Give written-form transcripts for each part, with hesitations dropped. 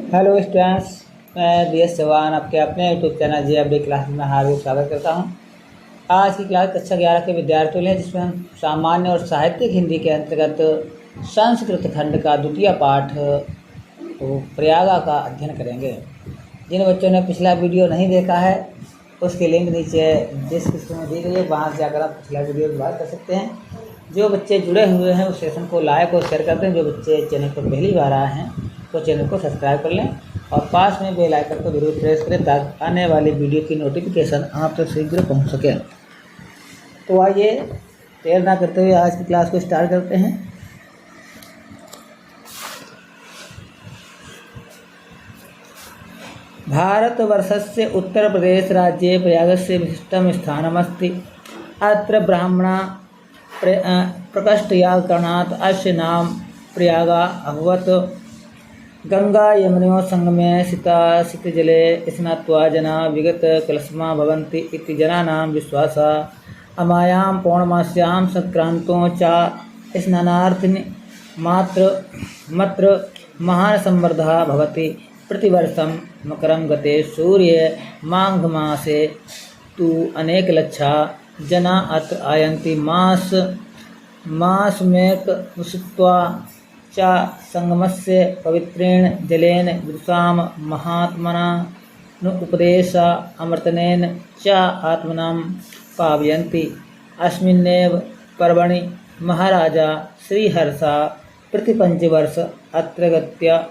Hello students, मैं DS Chauhan आपके अपने यूट्यूब चैनल JFD क्लास में हार्दिक स्वागत करता हूं। आज की क्लास कक्षा 11 के विद्यार्थियों ने जिसमें हम सामान्य और साहित्यिक हिंदी के अंतर्गत संस्कृत खंड का द्वितीय पाठ तो प्रयागा का अध्ययन करेंगे। जिन बच्चों ने पिछला वीडियो नहीं देखा है उसकी लिंक नीचे डिस्क्रिप्शन में दी गई है, वहाँ से जाकर आप पिछला वीडियो दोबारा कर सकते हैं। जो बच्चे जुड़े हुए हैं उस सेशन को लाइक और शेयर करते हैं। जो बच्चे चैनल पर पहली बार आए हैं तो चैनल को सब्सक्राइब कर लें और पास में बेल आइकन को जरूर प्रेस करें ताकि आने वाली वीडियो की नोटिफिकेशन आप तक शीघ्र पहुंच सके। तो आइए देर ना करते हुए आज की क्लास को स्टार्ट करते हैं। भारतवर्षस्य उत्तरप्रदेश राज्ये प्रयागस्य विशिष्टं स्थानमस्ति। अत्र ब्राह्मणा प्रकष्टयागकरणात् अस्य नाम प्रयागा अभवत्। गंगा यमुनयोः संगमे शीतजले स्नात्वा जना विगतकलशमा भवन्ति इति जनानां विश्वासः। अमायां पौर्णमास्यां संक्रान्तौ च स्नानार्थं मत्र महान् संवर्धः भवति। प्रतिवर्षं मकरं गते सूर्ये माघमासे तु अनेकलक्षा जना अत्र आयन्ति। मासमेकमुषित्वा च संगमस्य पवित्रेण जलेन विदुषां महात्मना उपदेश अमृतनेन च आत्मनां पावयन्ति। अस्मिन्नेव पर्वणि महाराजा श्रीहर्षः प्रतिपञ्चवर्ष अत्र गत्य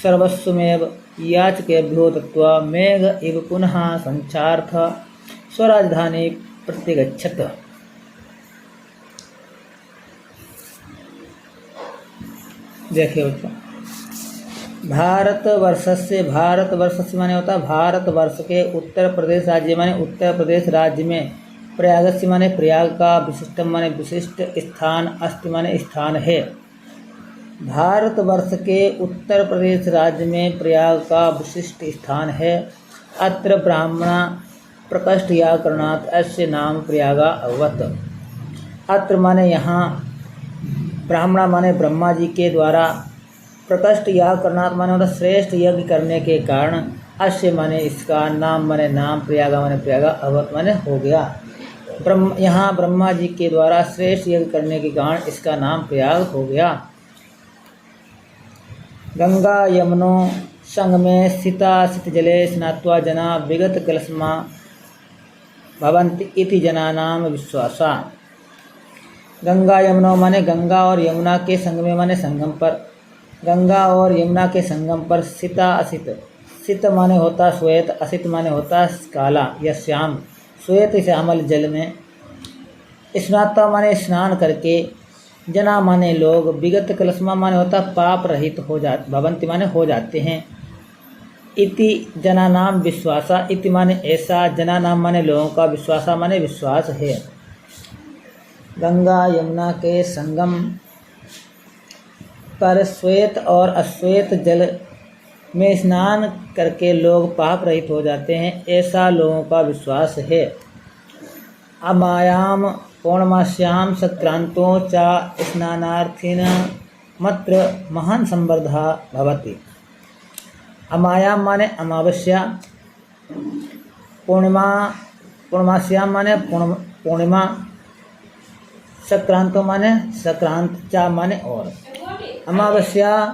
सर्वस्वमेव याचकेभ्यो दत्त्वा मेघ इव पुनः सञ्चारार्थं स्वराजधानी प्रत्यगच्छत्। देखिए बच्चों, भारतवर्ष माने होता है भारतवर्ष के उत्तर प्रदेश राज्य माने उत्तर प्रदेश राज्य में, प्रयागस्य माने प्रयाग का, विशिष्टम माने विशिष्ट, स्थान, अस्ति माने स्थान है। भारतवर्ष के उत्तर प्रदेश राज्य में प्रयाग का विशिष्ट स्थान है। अत्र ब्राह्मणा प्रकष्टयागकरणात् अस्य नाम प्रयागा अभवत्। अत्र माने यहाँ, ब्राह्मणा माने ब्रह्मा जी के द्वारा, प्रकष्ट याग करना माने होता श्रेष्ठ यज्ञ करने के कारण, अस्य माने इसका, नाम माने नाम, प्रयागा माने प्रयागा, अभवत् माने हो गया। यहाँ ब्रह्मा जी के द्वारा श्रेष्ठ यज्ञ करने के कारण इसका नाम प्रयाग हो गया। गंगा यमुनो संगमे शीतजले स्नात्वा जना विगत कलशमा भवन्ति इति जनानां विश्वासः। गंगा यमुना माने गंगा और यमुना के संगम माने संगम पर, गंगा और यमुना के संगम पर शीता असित, शीत माने होता श्वेत, असित माने होता काला या श्याम, श्वेत श्यामल जल में, स्नाता माने स्नान करके, जना माने लोग, विगत कलशमा माने होता पाप रहित हो जाते, भवंती माने हो जाते हैं, इति जनानाम विश्वासा, इति माने ऐसा, जनानाम माने लोगों का, विश्वासा माने विश्वास है। गंगा यमुना के संगम पर श्वेत और अश्वेत जल में स्नान करके लोग पाप रहित हो जाते हैं, ऐसा लोगों का विश्वास है। अमायाम पौर्णमास्यां संक्रांतो च स्नानार्थिनः मत्र महान् संवर्धः भवति। अमायाम माने अमावस्या, पौर्णमास्यां माने पूर्णिमा, संक्रांतो माने संक्रांत, चा माने और, अमावस्या,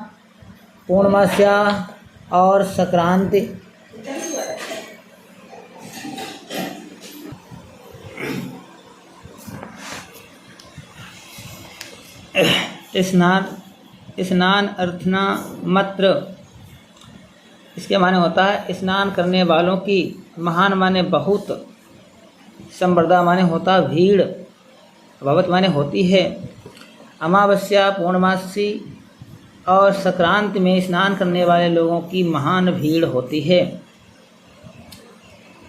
पूर्णमास्या और संक्रांति, स्नान अर्थना मत्र, इसके माने होता है स्नान करने वालों की, महान माने बहुत, संवर्धा माने होता भीड़, भवत माने होती है। अमावस्या, पूर्णमासी और संक्रांति में स्नान करने वाले लोगों की महान भीड़ होती है।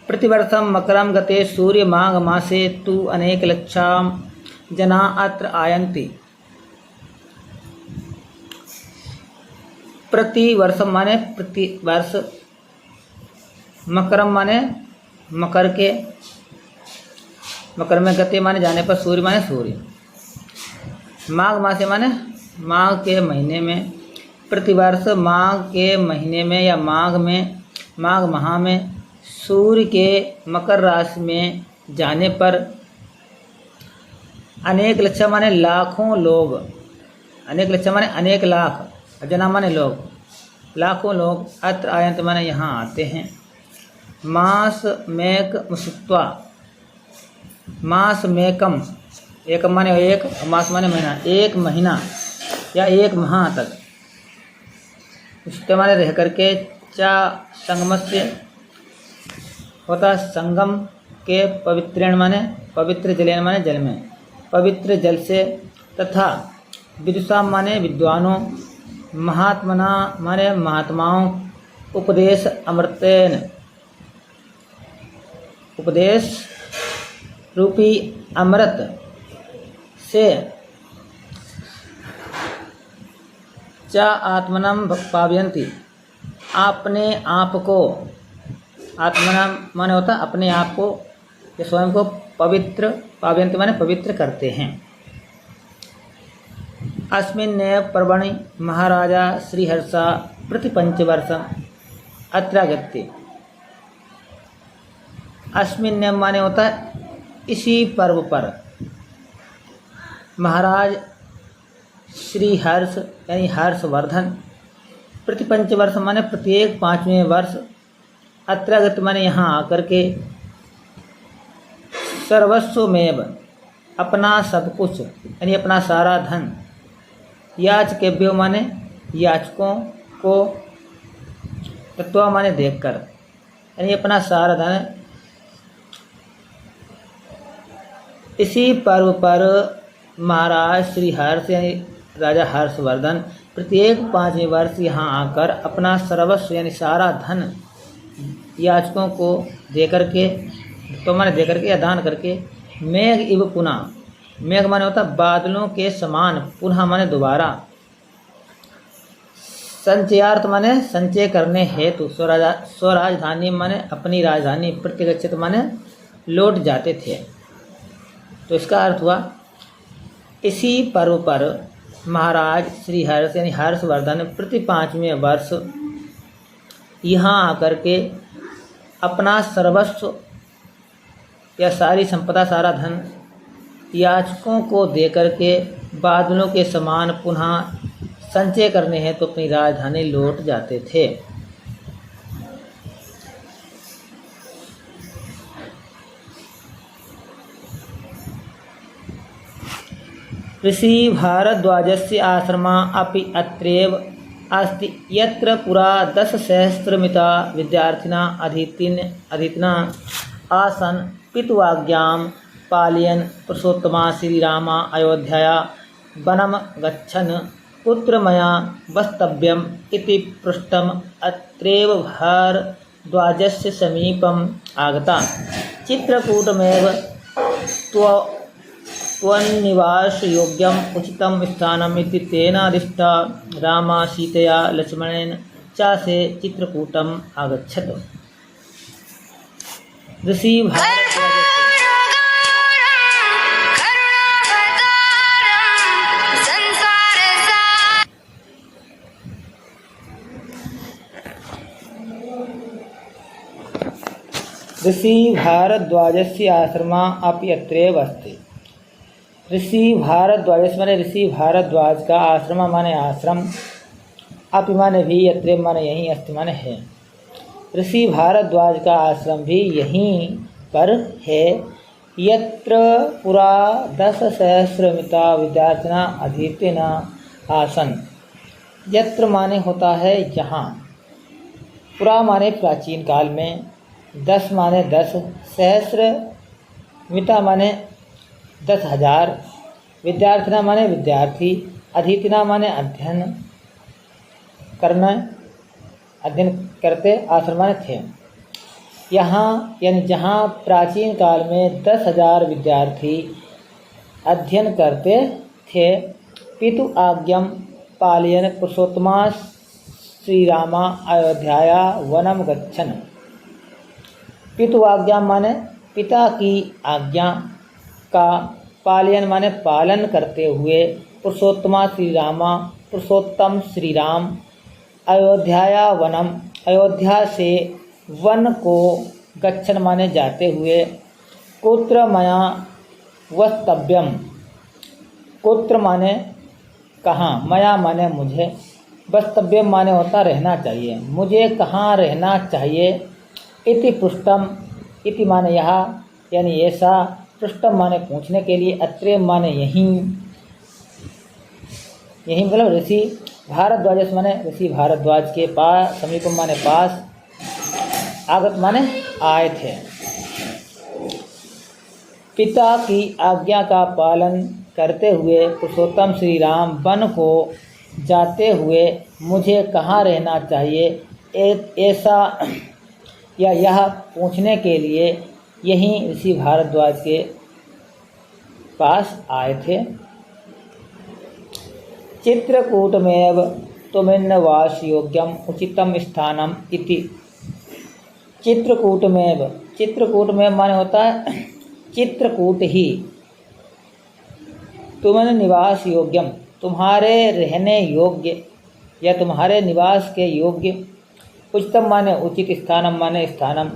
प्रतिवर्षम मकरम गते सूर्य माघ मासे तु अनेक लक्षाम जना अत्र आयन्ति। प्रतिवर्षम माने प्रतिवर्ष, मकरम माने मकर के, मकर में गते माने जाने पर, सूर्य माने सूर्य, माघ मासे माने माघ के महीने में, प्रतिवर्ष माघ के महीने में या माघ माह में सूर्य के मकर राशि में जाने पर अनेक लक्ष माने लाखों लोग, अनेक लक्ष माने अनेक लाख, जना माने लोग, लाखों लोग अत्र आयंत माने यहाँ आते हैं। मास मेक मुसत्वा, मास मेकम, एक माने एक, मास माने महीना, एक महीना या एक माह तक उसके माने रह करके चा संगमस्य होता, संगम के पवित्रेण माने पवित्र जलेन माने जल में, पवित्र जल से, तथा विदुषा माने विद्वानों, महात्मना माने महात्माओं, उपदेश अमृतेन, उपदेश रूपी अमृत से, च आत्मनम पावयन्ति, अपने आप को, आत्मनम माने होता अपने आप को या स्वयं को पवित्र, पावयन्ति माने पवित्र करते हैं। अस्मिन् पर्वणि महाराजा श्रीहर्षा प्रतिपंचवर्षम अत्रागत्य, अस्मिन् माने होता है इसी पर्व पर महाराज श्री हर्ष यानी हर्षवर्धन, प्रतिपंचवर्ष माने प्रत्येक 5वें वर्ष, अत्रागत माने यहाँ आकर के, सर्वस्वमेव अपना सब कुछ यानी अपना सारा धन, याचकेभ्यो माने याचकों को, तत्वा माने देखकर, यानी अपना सारा धन इसी पर्व पर महाराज श्री हर्ष यानी राजा हर्षवर्धन प्रत्येक 5वें वर्ष यहाँ आकर अपना सर्वस्व यानी सारा धन याचकों को दे करके, तो माने दे करके या दान करके, मेघ इव पुनः, मेघ माने होता बादलों के समान, पुनः माने दोबारा, संचयार्थ माने संचय करने हेतु, स्वराजधानी माने अपनी राजधानी, प्रतिगच्छित माने लौट जाते थे। तो इसका अर्थ हुआ इसी पर्व पर महाराज श्री हर्ष यानी हर्षवर्धन प्रति 5वें वर्ष यहाँ आकर के अपना सर्वस्व या सारी संपदा, सारा धन याचकों को दे करके बादलों के समान पुनः संचय करने हैं तो अपनी राजधानी लौट जाते थे। ऋषि भारद्वाजस्य आश्रमा अपि अत्रैव अस्ति, यत्र पुरा 10,000 विद्यार्थिना अधीतिना आसन्, पितुआज्ञां पालयन् पुरुषोत्तमा श्रीरामा अयोध्याया वनं गच्छन्, पुत्र मया वक्तव्यम् इति पृष्टम्, अत्रैव भारद्वाजस्य समीपम् आगता, चित्रकूटमेव त्वन्निवास योग्यम उचितम स्थानम इति तेनादिष्टा रामा सीतया लक्ष्मणेन च से चित्रकूटम आगच्छत। ऋषि भारद्वाजस्य आश्रमा अपि अत्रैव अस्ति। ऋषि भारद्वाज माने ऋषि भारद्वाज का आश्रम माने आश्रम, अपि माने भी, अत्रैव माने यहीं, अस्ति माने है। ऋषि भारद्वाज का आश्रम भी यहीं पर है। यत्र पुरा 10,000 विद्यार्थिना अधीतिना आसन, यत्र माने होता है यहाँ, पुरा माने प्राचीन काल में, 10 माने 10, सहस्र मिता माने 10,000, विद्यार्थिना माने विद्यार्थी, अधीतिना माने अध्ययन करना, अध्ययन करते, आश्रम माने थे। यहाँ यानी जहाँ प्राचीन काल में 10,000 विद्यार्थी अध्ययन करते थे। पितु आज्ञम पालयन पुरुषोत्तमा श्रीरामा अयोध्याया वनम गच्छन। पितु आज्ञा माने पिता की आज्ञा का, पालयन माने पालन करते हुए, पुरुषोत्तमा श्री रामा पुरुषोत्तम श्री राम अयोध्याया वनम, अयोध्या से वन को गच्छन माने जाते हुए, कुत्र मया वस्तव्यम, कुत्र माने कहाँ, मया माने मुझे, वस्तव्यम माने होता रहना चाहिए, मुझे कहाँ रहना चाहिए। इति पृष्ठम, इति माने यहाँ यानी ऐसा, पृष्ठम माने पूछने के लिए, अत्रे माने यहीं, यहीं मतलब ऋषि, भारद्वाज माने ऋषि भारद्वाज के पास, समीपम माने पास, आगत माने आए थे। पिता की आज्ञा का पालन करते हुए पुरुषोत्तम श्री राम वन को जाते हुए मुझे कहाँ रहना चाहिए ऐसा या यह पूछने के लिए यहीं ऋषि भारद्वाज के पास आए थे। चित्रकूटमेव त्वमिन्नवास योग्यम उचितम स्थानम इति। चित्रकूटमेव, चित्रकूट में माने होता है चित्रकूट ही, तुमन निवास योग्यम, तुम्हारे रहने योग्य या तुम्हारे निवास के योग्य, उचितम माने उचित, स्थानम माने स्थानम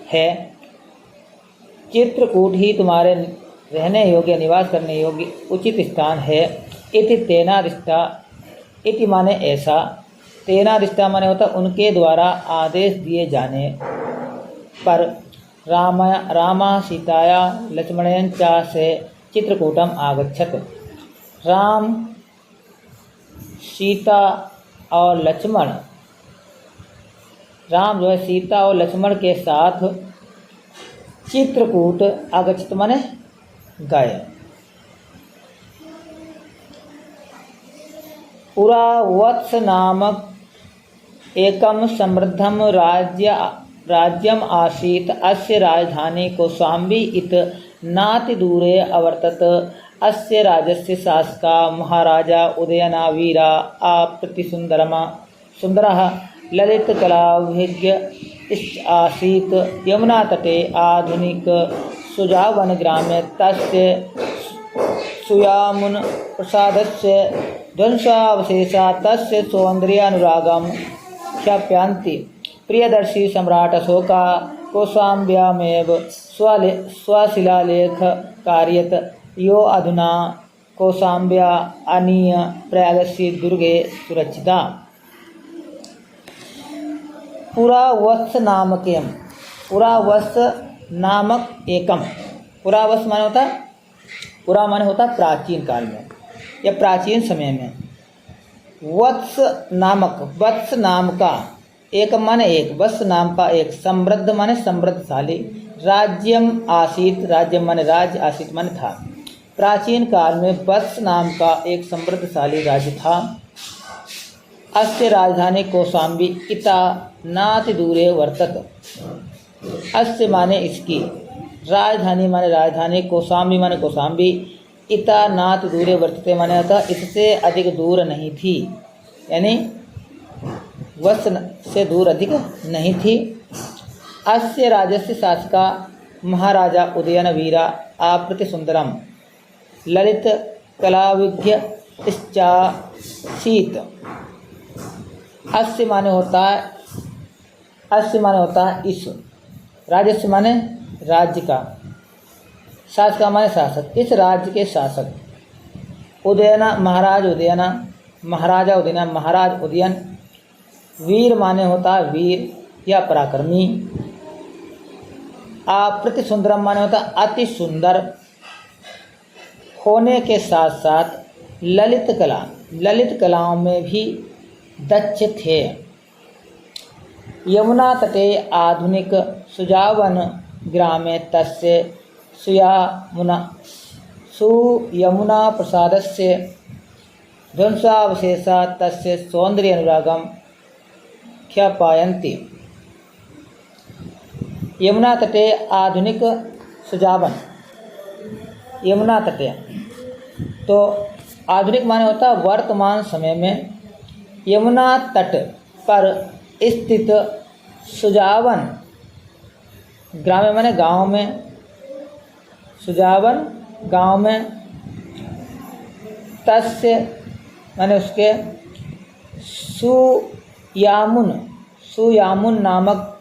है। चित्रकूट ही तुम्हारे रहने योग्य, निवास करने योग्य उचित स्थान है। इति तेनादिष्टा, इति माने ऐसा, तेनादिष्टा माने होता उनके द्वारा आदेश दिए जाने पर, रामा सीताया लक्ष्मणेन च से चित्रकूटम आगच्छत। राम, सीता और लक्ष्मण, राम जो है सीता और लक्ष्मण के साथ चित्रकूट आगच्छत माने गए। पुरावत्स नामक एकम समृद्धम राज्यम आसीत, अस्य राजधानी कौशाम्बी इत नातिदूरे अवर्तत। अस्य राज्यस्य शासका महाराजा उदयना वीरा सुंदरः ललितकलाभिज्ञ आसीत्। यमुना तटे आधुनिक सुजावन ग्रामे तस्य सुयामुन प्रसादस्य ध्वंसावशेषा तस्य सौन्दर्यानुरागं ख्याप्यन्ति। प्रियदर्शी सम्राट अशोका कौशाम्ब्यामेव स्वशिलालेख कारयत्, यो अधुना कौशाम्ब्या आनीय प्रयागस्य दुर्गे सुरक्षिता। पुरावत्स नामकेम, पुरावत्स नामक एकम, पुरावत्स माने होता, पुरा माने होता प्राचीन काल में या प्राचीन समय में। वत्स नामक, वत्स नाम का, एक माने एक, वत्स नाम का एक, समृद्ध माने समृद्धशाली, राज्यम आसीत, राज्य माने राज्य, आसीत माने था। प्राचीन काल में वत्स नाम का एक समृद्धशाली राज्य था। अस्य राजधानी कौशाम्बी इता नाति दूरे वर्तत। अस्य माने इसकी, राजधानी माने राजधानी, कौशाम्बी माने कौशाम्बी, इता नाति दूरे वर्तते माने था इससे अधिक दूर नहीं थी, यानी वत्स से दूर अधिक नहीं थी। अस्य राज्यस्य शासका महाराजा उदयन वीरा आप्रति सुंदरम ललित कलाविज्ञ इश्चासीत। अस्य माने होता है, अस्य माने होता है इस, राजस्य माने राज्य का, शासका माने शासक, इस राज्य के शासक। उदयना महाराज उदयना, महाराजा उदयना महाराज उदयन। वीर माने होता है वीर या पराक्रमी। आप्रति सुंदरम माने होता अति सुंदर होने के साथ साथ ललित कला, ललित कलाओं में भी दक्ष थे। यमुना तटे आधुनिक सुजावन ग्रामे तस्य सुयमुना प्रसादस्य ध्वंसावशेषा तस्य सौंदर्य अनुरागम ख्यापायन्ति। यमुना तटे आधुनिक सुजावन, यमुना तटे तो आधुनिक माने होता वर्तमान समय में, यमुना तट पर स्थित सुजावन, ग्राम माने गांव में, सुजावन गांव में, तस्य माने उसके सुयामुन नामक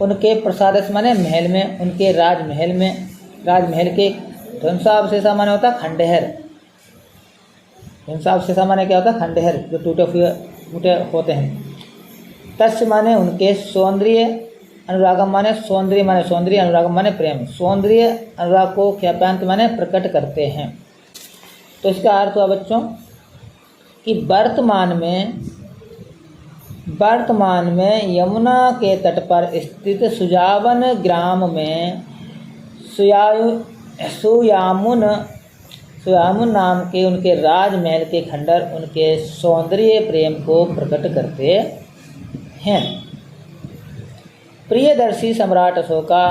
उनके प्रसादस माने महल में, उनके राजमहल में, राजमहल के ध्वंसावशेषा माने होता खंडहर। ध्वंसावशेषा माने क्या होता? खंडहर, जो टूटे फूटे होते हैं। तस्य माने उनके, सौंदर्य अनुरागम माने सौंदर्य, अनुरागम माने प्रेम, सौंदर्य अनुराग को ख्यापांत माने प्रकट करते हैं। तो इसका अर्थ हुआ बच्चों कि वर्तमान में यमुना के तट पर स्थित सुजावन ग्राम में सुयामुन नाम के उनके राजमहल के खंडहर उनके सौंदर्य प्रेम को प्रकट करते हैं। प्रियदर्शी सम्राट अशोका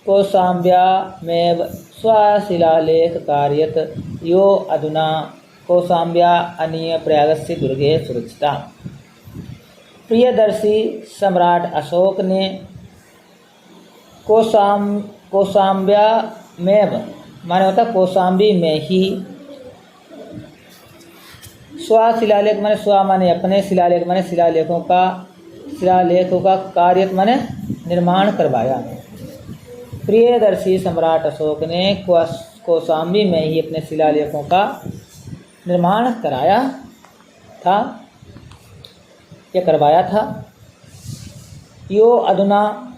कौशाम्ब्यामेव स्वशिलालेख कार्यत यो अधुना कौशाम्ब्या अनीय प्रयागस्य दुर्गे सुरक्षिता। प्रियदर्शी सम्राट अशोक ने कौशाम्ब्यामेव माने होता कौशाम्बी में ही, स्वशिलालेख माने स्व माने अपने, शिलालेख माने शिलालेखों का कार्य माने निर्माण करवाया। प्रियदर्शी सम्राट अशोक ने कौशाम्बी में ही अपने शिलालेखों का निर्माण करवाया था। यो अधुना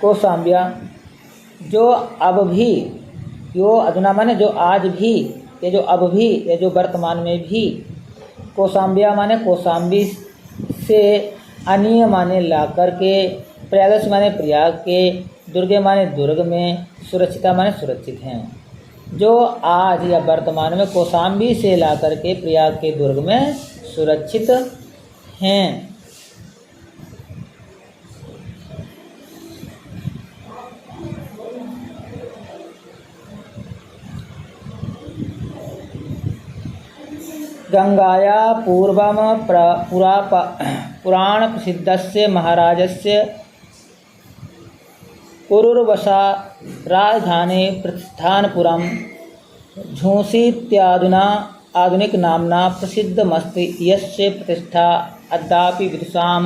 कौशाम्ब्या, जो अब भी, यो अधुना माने जो आज भी, ये जो अब भी, ये जो वर्तमान में भी, कौशाम्ब्या माने कौशाम्बी से, अनीय माने ला करके, प्रयागस माने प्रयाग के, दुर्गे माने दुर्ग में, सुरक्षिता माने सुरक्षित हैं। जो आज या वर्तमान में कौशाम्बी से ला करके प्रयाग के दुर्ग में सुरक्षित हैं। गंगाया पूर्वम पुराण प्रसिद्धस्य महाराजस्य पुरुर्वशा राजधानी प्रतिष्ठानपुरम झूंसीत्यादुना आधुनिक नामना प्रसिद्धमस्ति, यस्य प्रतिष्ठा अद्यापि विदुषां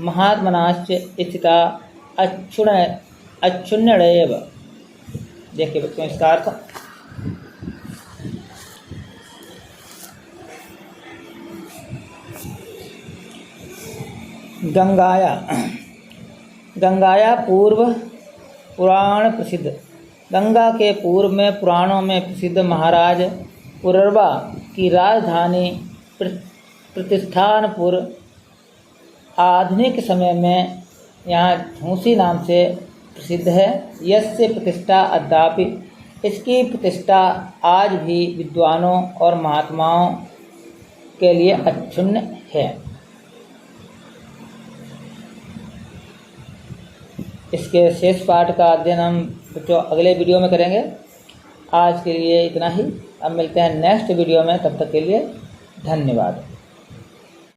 महात्मनाश्च स्थिता अच्छुण्येव। देखिए बच्चों इसका अर्थ, गंगाया पूर्व पुराण प्रसिद्ध, गंगा के पूर्व में पुराणों में प्रसिद्ध महाराज पुरर्वा की राजधानी प्रतिष्ठानपुर आधुनिक समय में यहाँ झूंसी नाम से प्रसिद्ध है। यस्य प्रतिष्ठा अद्यापि, इसकी प्रतिष्ठा आज भी विद्वानों और महात्माओं के लिए अच्छुण्य है। इसके शेष पाठ का अध्ययन हम बच्चों अगले वीडियो में करेंगे। आज के लिए इतना ही, अब मिलते हैं नेक्स्ट वीडियो में, तब तक के लिए धन्यवाद।